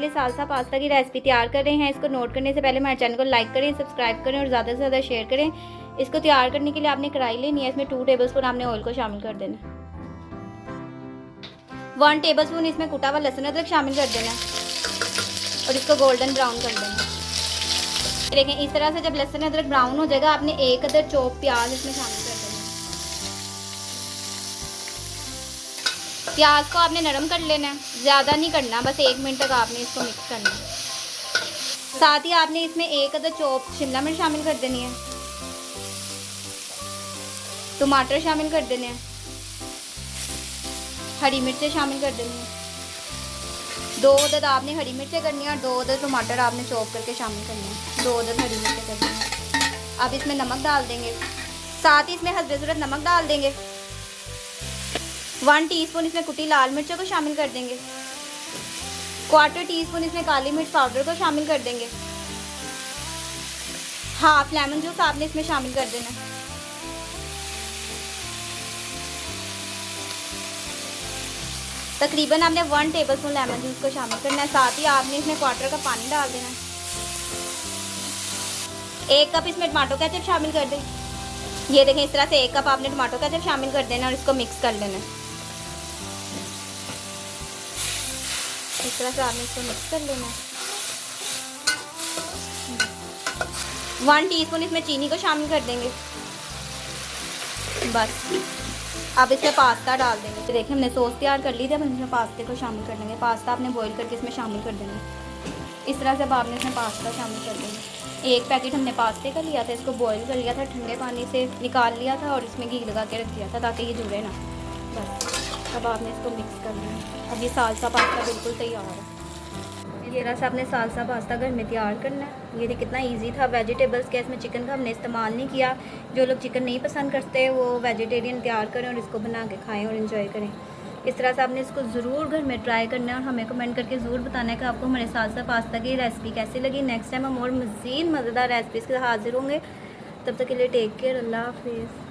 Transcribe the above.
लिए salsa pasta की recipe तैयार कर रहे हैं। इसको नोट करने से पहले हमारे चैनल को लाइक करें, सब्सक्राइब करें और ज़्यादा से ज़्यादा शेयर करें। इसको तैयार करने के लिए आपने कढ़ाई लेनी है, इसमें 2 टेबलस्पून आपने ऑयल को शामिल कर देना। 1 टेबलस्पून इसमें कुटा हुआ लहसुन अदरक शामिल कर देना और इसको गोल्डन ब्राउन कर देना। देखें इस तरह से जब लहसुन अदरक ब्राउन हो जाएगा, आपने 1 अदर चॉप प्याज इसमें शामिल कर देना। प्याज को आपने नरम कर लेना है, ज़्यादा नहीं करना, बस 1 मिनट तक आपने इसको मिक्स करना है। साथ ही आपने इसमें 1 अदर चॉप शिमला मिर्च शामिल कर देनी है, टमाटर शामिल कर देने हैं, हरी मिर्चें शामिल कर देनी है। 2 अदद आपने हरी मिर्चें करनी है और 2 अदद टमाटर आपने चॉप करके शामिल करनी है। 2 अदद हरी मिर्चें करनी है। अब इसमें नमक डाल देंगे, साथ ही इसमें हस्बे ज़रूरत नमक डाल देंगे। 1 टीस्पून इसमें कुटी लाल मिर्चों को शामिल कर देंगे। 1/4 टीस्पून इसमें काली मिर्च पाउडर को शामिल कर देंगे। हाफ लेमन जूस आपने इसमें शामिल कर देना है। तकरीबन आपने 1 टेबलस्पून लेमन जूस को शामिल करना है। साथ ही आपने इसमें 1/4 कप पानी डाल देना है। 1 कप इसमें टमाटो केचप शामिल कर दें। ये देखें इस तरह से 1 कप आपने टमाटो केचप शामिल कर देना और इसको मिक्स कर लेना है। इस तरह से आपने इसको मिक्स कर लेना है। 1 टीस्पून इसमें चीनी को शामिल कर देंगे। बस अब इसमें पास्ता डाल देंगे। तो देखिए हमने सॉस तैयार कर ली थी, अब इसमें पास्ते को शामिल कर लेंगे। पास्ता आपने बॉईल करके इसमें शामिल कर देंगे। इस तरह से अब आपने इसमें पास्ता शामिल कर देंगे। 1 पैकेट हमने पास्ते का लिया था, इसको बॉईल कर लिया था, ठंडे पानी से निकाल लिया था और इसमें घी लगा के रख दिया था ताकि ये जुड़े ना। बस अब आपने इसको मिक्स कर लेना। अब ये सालसा पास्ता बिल्कुल तैयार है। ये रस आपने सालसा पास्ता घर में तैयार करना है। ये कितना इजी था। वेजिटेबल्स के इसमें चिकन का हमने इस्तेमाल नहीं किया। जो लोग चिकन नहीं पसंद करते वो वेजिटेरियन तैयार करें और इसको बना के खाएं और इन्जॉय करें। इस तरह से आपने इसको ज़रूर घर में ट्राई करना है और हमें कमेंट करके ज़रूर बताना है कि आपको हमारे सालसा पास्ता की रेसिपी कैसी लगी। नेक्स्ट टाइम हम और मज़ीद मज़ेदार रेसिपीज़ के साथ हाजिर होंगे। तब तक के लिए टेक केयर, अल्लाह हाफिज़।